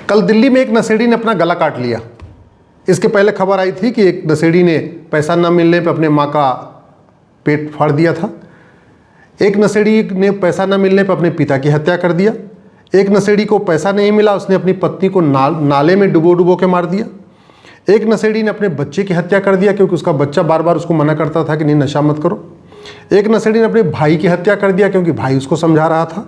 कल दिल्ली में एक नशेड़ी ने अपना गला काट लिया। इसके पहले खबर आई थी कि एक नशेड़ी ने पैसा न मिलने पर अपने माँ का पेट फाड़ दिया था। एक नशेड़ी ने पैसा न मिलने पर अपने पिता की हत्या कर दिया। एक नशेड़ी को पैसा नहीं मिला, उसने अपनी पत्नी को नाले में डुबो के मार दिया। एक नशेड़ी ने अपने बच्चे की हत्या कर दिया क्योंकि उसका बच्चा बार बार उसको मना करता था कि नहीं नशा मत करो। एक नशेड़ी ने अपने भाई की हत्या कर दिया क्योंकि भाई उसको समझा रहा था।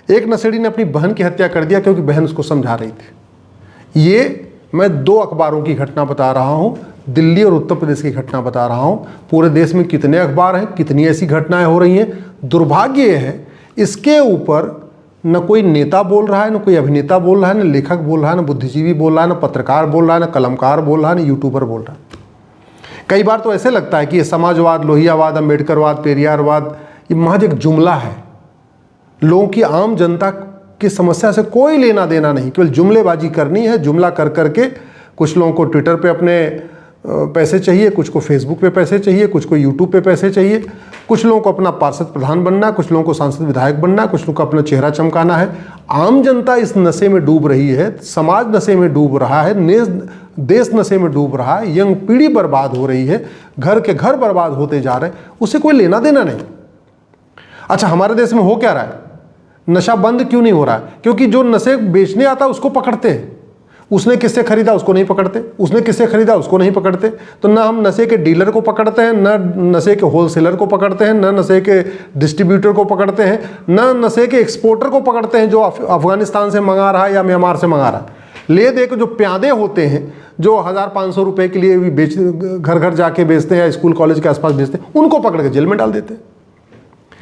एक नशेड़ी ने अपनी बहन की हत्या कर दिया क्योंकि बहन उसको समझा रही थी। ये मैं 2 अखबारों की घटना बता रहा हूँ, दिल्ली और उत्तर प्रदेश की घटना बता रहा हूँ। पूरे देश में कितने अखबार हैं, कितनी ऐसी घटनाएं हो रही हैं। दुर्भाग्य ये है इसके ऊपर न कोई नेता बोल रहा है, न कोई अभिनेता बोल रहा है, न लेखक बोल रहा है, न बुद्धिजीवी बोल रहा है, न पत्रकार बोल रहा है, न कलमकार बोल रहा है, न यूट्यूबर बोल रहा है। कई बार तो ऐसे लगता है कि ये समाजवाद, लोहियावाद, अम्बेडकरवाद, पेरियारवाद ये महज एक जुमला है। लोगों की, आम जनता की समस्या से कोई लेना देना नहीं, केवल जुमलेबाजी करनी है। जुमला कर करके कुछ लोगों को ट्विटर पे अपने पैसे चाहिए, कुछ को फेसबुक पे पैसे चाहिए, कुछ को यूट्यूब पे पैसे चाहिए, कुछ लोगों को अपना पार्षद प्रधान बनना, कुछ लोगों को सांसद विधायक बनना, कुछ लोगों को अपना चेहरा चमकाना है। आम जनता इस नशे में डूब रही है, समाज नशे में डूब रहा है, देश नशे में डूब रहा है, यंग पीढ़ी बर्बाद हो रही है, घर के घर बर्बाद होते जा रहे हैं, उससे कोई लेना देना नहीं। अच्छा, हमारे देश में हो क्या रहा है? नशा बंद क्यों नहीं हो रहा है? क्योंकि जो नशे बेचने आता है उसको पकड़ते हैं। उसने किससे खरीदा उसको नहीं पकड़ते, उसने किससे खरीदा उसको नहीं पकड़ते। तो ना हम नशे के डीलर को पकड़ते हैं, ना नशे के होलसेलर को पकड़ते हैं, ना नशे के डिस्ट्रीब्यूटर को पकड़ते हैं, ना नशे के एक्सपोर्टर को पकड़ते हैं जो अफगानिस्तान से मंगा रहा है या म्यांमार से मंगा रहा है। ले दे के जो प्यादे होते हैं जो 1500 रुपये के लिए भी घर घर जाके बेचते हैं या स्कूल कॉलेज के आसपास बेचते हैं, उनको पकड़ के जेल में डाल देते हैं।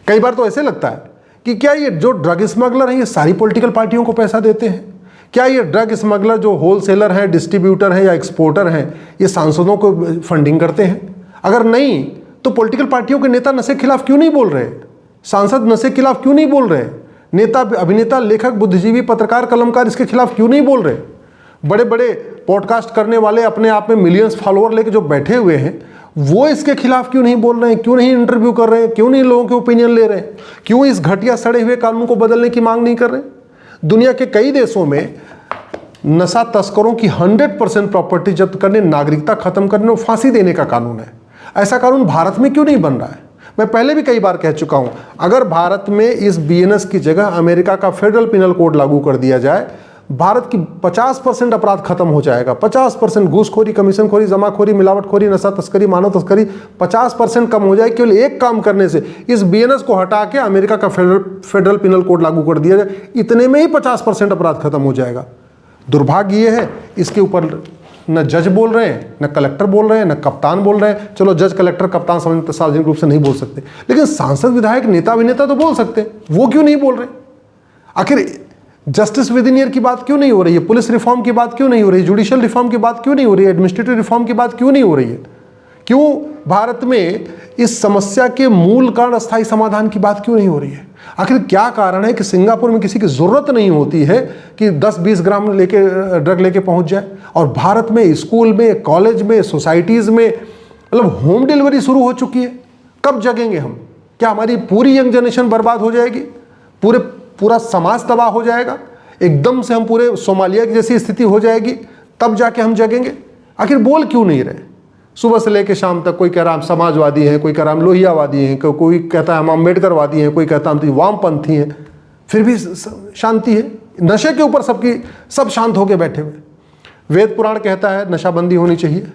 कई बार तो ऐसे लगता है कि क्या ये जो ड्रग स्मगलर हैं ये सारी पॉलिटिकल पार्टियों को पैसा देते हैं? क्या ये ड्रग स्मगलर जो होलसेलर हैं, डिस्ट्रीब्यूटर हैं या एक्सपोर्टर हैं, ये सांसदों को फंडिंग करते हैं? अगर नहीं तो पॉलिटिकल पार्टियों के नेता नशे के खिलाफ क्यों नहीं बोल रहे? सांसद नशे के खिलाफ क्यों नहीं बोल रहे? नेता, अभिनेता, लेखक, बुद्धिजीवी, पत्रकार, कलमकार इसके खिलाफ क्यों नहीं बोल रहे? बड़े बड़े पॉडकास्ट करने वाले, अपने आप में मिलियंस फॉलोअर लेके जो बैठे हुए हैं, वो इसके खिलाफ क्यों नहीं बोल रहे हैं? क्यों नहीं इंटरव्यू कर रहे हैं? क्यों नहीं लोगों के ओपिनियन ले रहे हैं? क्यों इस घटिया सड़े हुए कानून को बदलने की मांग नहीं कर रहे? दुनिया के कई देशों में नशा तस्करों की 100% प्रॉपर्टी जब्त करने, नागरिकता खत्म करने और फांसी देने का कानून है। ऐसा कानून भारत में क्यों नहीं बन रहा है? मैं पहले भी कई बार कह चुका हूं, अगर भारत में इस बीएनएस की जगह अमेरिका का फेडरल पिनल कोड लागू कर दिया जाए, भारत की 50% अपराध खत्म हो जाएगा। 50% घूसखोरी, कमीशनखोरी, जमाखोरी, मिलावटखोरी, नशा तस्करी, मानव तस्करी 50% कम हो जाए केवल एक काम करने से। इस बीएनएस को हटा के अमेरिका का फेडरल पिनल कोड लागू कर दिया जाए, इतने में ही 50% अपराध खत्म हो जाएगा। दुर्भाग्य ये है इसके ऊपर न जज बोल रहे हैं, न कलेक्टर बोल रहे हैं, न कप्तान बोल रहे हैं। चलो जज, कलेक्टर, कप्तान सार्वजनिक रूप से नहीं बोल सकते, लेकिन सांसद, विधायक, नेता, अभिनेता तो बोल सकते हैं। वो क्यों नहीं बोल रहे? आखिर जस्टिस विद इन ईयर की बात क्यों नहीं हो रही है? पुलिस रिफॉर्म की बात क्यों नहीं हो रही है? जुडिशियल रिफॉर्म की बात क्यों नहीं हो रही है? एडमिनिस्ट्रेटिव रिफॉर्म की बात क्यों नहीं हो रही है? क्यों भारत में इस समस्या के मूल कारण, अस्थायी समाधान की बात क्यों नहीं हो रही है? आखिर क्या कारण है कि सिंगापुर में किसी की जरूरत नहीं होती है कि 10-20 ग्राम ड्रग लेके पहुंच जाए, और भारत में स्कूल में, कॉलेज में, सोसाइटीज में मतलब होम डिलीवरी शुरू हो चुकी है। कब जगेंगे हम? क्या हमारी पूरी यंग जनरेशन बर्बाद हो जाएगी? पूरा समाज तबाह हो जाएगा? एकदम से हम पूरे सोमालिया की जैसी स्थिति हो जाएगी, तब जाके हम जगेंगे? आखिर बोल क्यों नहीं रहे? सुबह से लेकर शाम तक कोई कह रहा हम समाजवादी हैं, कोई कह रहा हम लोहियावादी हैं, कोई कहता है हम अम्बेडकरवादी हैं, कोई कहता हम तो वामपंथी हैं, फिर भी शांति है। नशे के ऊपर सब शांत होकर बैठे हुए। वेद पुराण कहता है नशाबंदी होनी चाहिए,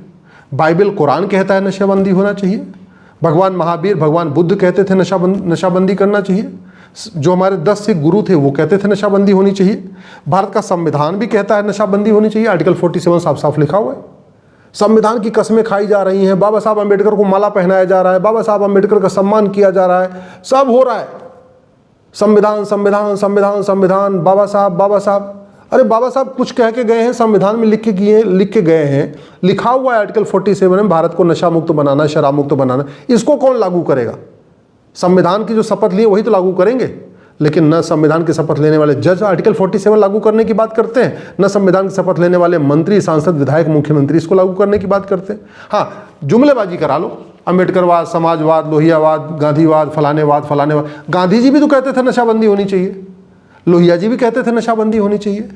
बाइबल कुरान कहता है नशाबंदी होना चाहिए, भगवान महावीर, भगवान बुद्ध कहते थे नशाबंदी करना चाहिए, जो हमारे 10 सिख गुरु थे वो कहते थे नशाबंदी होनी चाहिए, भारत का संविधान भी कहता है नशाबंदी होनी चाहिए। आर्टिकल 47 साफ साफ लिखा हुआ है। संविधान की कस्में खाई जा रही हैं, बाबा साहब अम्बेडकर को माला पहनाया जा रहा है, बाबा साहब अम्बेडकर का सम्मान किया जा रहा है, सब हो रहा है। संविधान संविधान संविधान संविधान, बाबा साहब। अरे बाबा साहब कुछ कह के गए हैं, संविधान में लिख के गए हैं, लिखा हुआ है आर्टिकल 47 में भारत को नशा मुक्त बनाना, शराब मुक्त बनाना। इसको कौन लागू करेगा? संविधान की जो शपथ लिए वही तो लागू करेंगे। लेकिन न संविधान की शपथ लेने वाले जज आर्टिकल 47 लागू करने की बात करते हैं, न संविधान की शपथ लेने वाले मंत्री, सांसद, विधायक, मुख्यमंत्री इसको लागू करने की बात करते हैं। हाँ, जुमलेबाजी करा लो, अम्बेडकरवाद, समाजवाद, लोहियावाद, गांधीवाद, फलानेवाद। गांधी जी भी तो कहते थे नशाबंदी होनी चाहिए, लोहिया जी भी कहते थे नशाबंदी होनी चाहिए,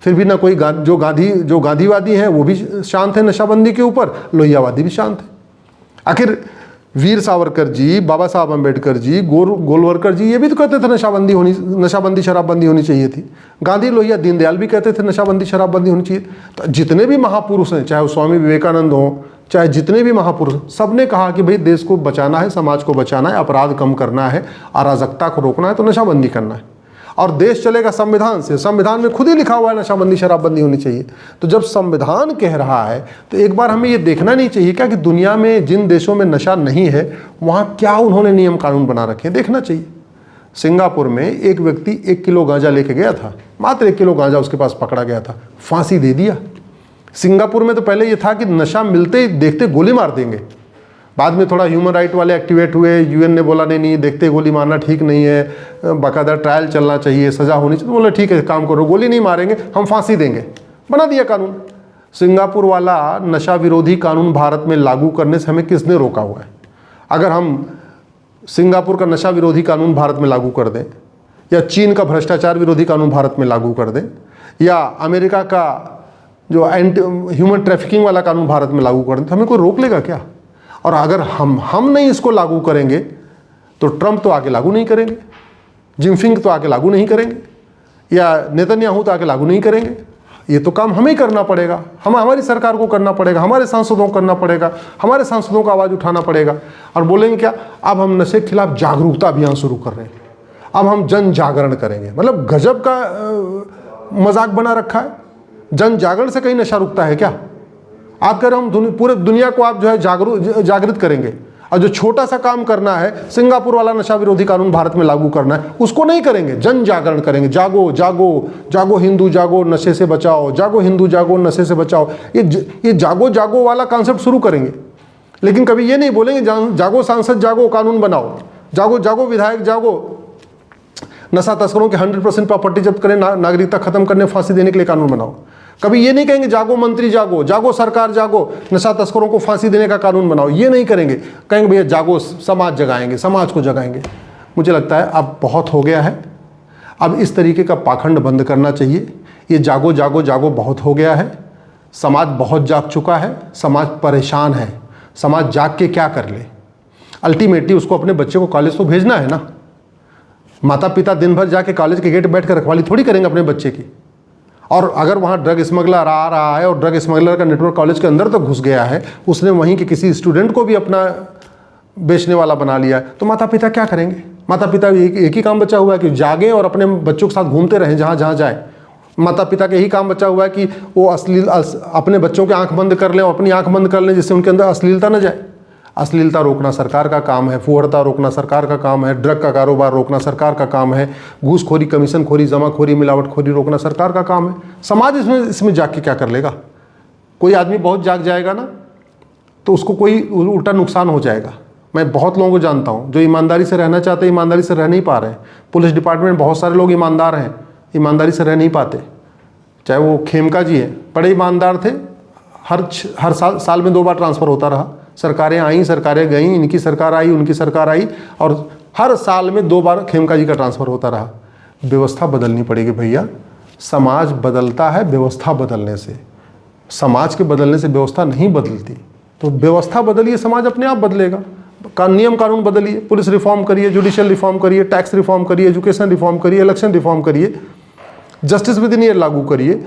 फिर भी ना कोई जो गांधीवादी हैं वो भी शांत है नशाबंदी के ऊपर, लोहियावादी भी शांत है। आखिर वीर सावरकर जी, बाबा साहब अम्बेडकर जी, गोलवरकर जी ये भी तो कहते थे नशाबंदी शराबबंदी होनी चाहिए थी। गांधी, लोहिया, दीनदयाल भी कहते थे नशाबंदी शराबबंदी होनी चाहिए। तो जितने भी महापुरुष हैं, चाहे वो स्वामी विवेकानंद हों, चाहे जितने भी महापुरुष, सबने कहा कि भाई देश को बचाना है, समाज को बचाना है, अपराध कम करना है, अराजकता को रोकना है, तो नशाबंदी करना है। और देश चलेगा संविधान से। संविधान में खुद ही लिखा हुआ है नशाबंदी शराबबंदी होनी चाहिए। तो जब संविधान कह रहा है तो एक बार हमें ये देखना नहीं चाहिए क्या कि दुनिया में जिन देशों में नशा नहीं है वहाँ क्या उन्होंने नियम कानून बना रखे हैं, देखना चाहिए। सिंगापुर में एक व्यक्ति 1 किलो गांजा लेके गया था, मात्र 1 किलो गांजा उसके पास पकड़ा गया था, फांसी दे दिया। सिंगापुर में तो पहले ये था कि नशा मिलते ही देखते गोली मार देंगे, बाद में थोड़ा ह्यूमन राइट वाले एक्टिवेट हुए, यूएन ने बोला नहीं देखते देखते गोली मारना ठीक नहीं है, बाकायदा ट्रायल चलना चाहिए, सज़ा होनी चाहिए। तो बोले ठीक है, काम करो, गोली नहीं मारेंगे, हम फांसी देंगे, बना दिया कानून। सिंगापुर वाला नशा विरोधी कानून भारत में लागू करने से हमें किसने रोका हुआ है? अगर हम सिंगापुर का नशा विरोधी कानून भारत में लागू कर दें, या चीन का भ्रष्टाचार विरोधी कानून भारत में लागू कर दें, या अमेरिका का जो एंटी ह्यूमन ट्रैफिकिंग वाला कानून भारत में लागू कर दें, तो हमें कोई रोक लेगा क्या? और अगर हम नहीं इसको लागू करेंगे तो ट्रंप तो आगे लागू नहीं करेंगे, जिनपिंग तो आगे लागू नहीं करेंगे, या नेतन्याहू तो आगे लागू नहीं करेंगे। ये तो काम हमें ही करना पड़ेगा, हमारी सरकार को करना पड़ेगा, हमारे सांसदों को करना पड़ेगा, हमारे सांसदों का आवाज़ उठाना पड़ेगा। और बोलेंगे क्या, अब हम नशे के खिलाफ जागरूकता अभियान शुरू कर रहे हैं, अब हम जन जागरण करेंगे। मतलब गजब का मजाक बना रखा है। जन जागरण से कहीं नशा रुकता है क्या? आप कह रहे हम पूरे दुनिया को आप जो है जागृत करेंगे, और जो छोटा सा काम करना है, सिंगापुर वाला नशा विरोधी कानून भारत में लागू करना है, उसको नहीं करेंगे, जन जागरण करेंगे। जागो जागो जागो हिंदू जागो, नशे से बचाओ, जागो हिंदू जागो, नशे से बचाओ। ये जागो जागो वाला कॉन्सेप्ट शुरू करेंगे, लेकिन कभी ये नहीं बोलेंगे जागो सांसद जागो, कानून बनाओ, जागो जागो विधायक जागो, नशा तस्करों के 100% प्रॉपर्टी जब्त करें, नागरिकता खत्म करने, फांसी देने के लिए कानून बनाओ। कभी ये नहीं कहेंगे जागो मंत्री जागो, जागो सरकार जागो, नशा तस्करों को फांसी देने का कानून बनाओ, ये नहीं करेंगे। कहेंगे भैया जागो, समाज जगाएंगे, समाज को जगाएंगे। मुझे लगता है अब बहुत हो गया है, अब इस तरीके का पाखंड बंद करना चाहिए। ये जागो जागो जागो बहुत हो गया है, समाज बहुत जाग चुका है, समाज परेशान है। समाज जाग के क्या कर ले? अल्टीमेटली उसको अपने बच्चे को कॉलेज तो भेजना है ना। माता पिता दिन भर जाके कॉलेज के गेट बैठ कर रखवाली थोड़ी करेंगे अपने बच्चे की। और अगर वहाँ ड्रग स्मगलर आ रहा है और ड्रग स्मगलर का नेटवर्क कॉलेज के अंदर तक घुस गया है, उसने वहीं के किसी स्टूडेंट को भी अपना बेचने वाला बना लिया है, तो माता पिता क्या करेंगे? माता पिता एक ही काम बचा हुआ है कि जागें और अपने बच्चों के साथ घूमते रहें जहाँ जहाँ जाए। माता पिता का यही काम बचा हुआ है कि वो अपने बच्चों की आंख बंद कर लें और अपनी आंख बंद कर लें, जिससे उनके अंदर अश्लीलता न जाए। अश्लीलता रोकना सरकार का काम है, फुहड़ता रोकना सरकार का काम है, ड्रग का कारोबार रोकना सरकार का काम है, घूसखोरी, कमीशनखोरी, जमाखोरी, मिलावटखोरी रोकना सरकार का काम है। समाज इसमें जाग के क्या कर लेगा? कोई आदमी बहुत जाग जाएगा ना तो उसको कोई उल्टा नुकसान हो जाएगा। मैं बहुत लोगों को जानता हूँ जो ईमानदारी से रहना चाहते हैं, ईमानदारी से रह नहीं पा रहे हैं। पुलिस डिपार्टमेंट में बहुत सारे लोग ईमानदार हैं, ईमानदारी से रह नहीं पाते। चाहे वो खेमका जी हैं, बड़े ईमानदार थे, हर साल में 2 बार ट्रांसफ़र होता रहा। सरकारें आई, सरकारें गईं, इनकी सरकार आई, उनकी सरकार आई, और हर साल में 2 बार खेमका जी का ट्रांसफ़र होता रहा। व्यवस्था बदलनी पड़ेगी भैया। समाज बदलता है व्यवस्था बदलने से, समाज के बदलने से व्यवस्था नहीं बदलती। तो व्यवस्था बदलिए, समाज अपने आप बदलेगा। नियम कानून बदलिए, पुलिस रिफॉर्म करिए, जुडिशियल रिफॉर्म करिए, टैक्स रिफॉर्म करिए, एजुकेशन रिफॉर्म करिए, इलेक्शन रिफॉर्म करिए, जस्टिस विद इन ईयर लागू करिए,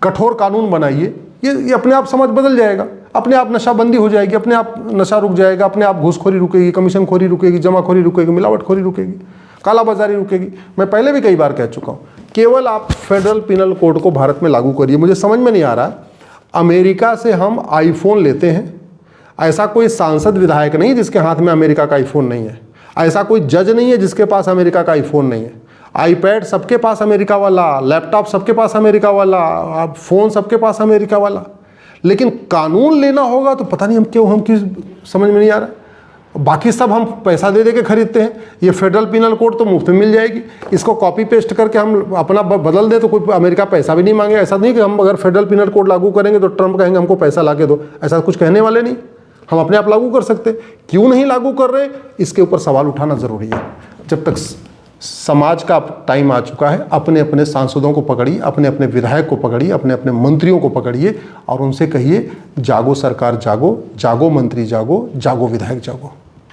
कठोर कानून बनाइए। ये अपने आप समाज बदल जाएगा, अपने आप नशाबंदी हो जाएगी, अपने आप नशा रुक जाएगा, अपने आप घूसखोरी रुकेगी, कमीशनखोरी रुकेगी, जमाखोरी रुकेगी, मिलावटखोरी रुकेगी, कालाबाजारी रुकेगी। मैं पहले भी कई बार कह चुका हूँ, केवल आप फेडरल पिनल कोड को भारत में लागू करिए। मुझे समझ में नहीं आ रहा, अमेरिका से हम आईफोन लेते हैं, ऐसा कोई सांसद विधायक नहीं जिसके हाथ में अमेरिका का आईफोन नहीं है, ऐसा कोई जज नहीं है जिसके पास अमेरिका का आईफोन नहीं है। आईपैड सबके पास अमेरिका वाला, लैपटॉप सबके पास अमेरिका वाला, फ़ोन सबके पास अमेरिका वाला। लेकिन कानून लेना होगा तो पता नहीं हम क्यों समझ में नहीं आ रहा। बाकी सब हम पैसा दे के खरीदते हैं। ये फेडरल पिनल कोड तो मुफ्त में मिल जाएगी, इसको कॉपी पेस्ट करके हम अपना बदल दें तो कोई अमेरिका पैसा भी नहीं मांगे। ऐसा नहीं कि हम अगर फेडरल पिनल कोड लागू करेंगे तो ट्रंप कहेंगे हमको पैसा ला के दो, ऐसा कुछ कहने वाले नहीं। हम अपने आप लागू कर सकते। क्यों नहीं लागू कर रहे, इसके ऊपर सवाल उठाना ज़रूरी है। जब तक समाज का टाइम आ चुका है। अपने अपने सांसदों को पकड़िए, अपने अपने विधायक को पकड़िए, अपने अपने मंत्रियों को पकड़िए और उनसे कहिए जागो सरकार जागो, जागो मंत्री जागो, जागो विधायक जागो।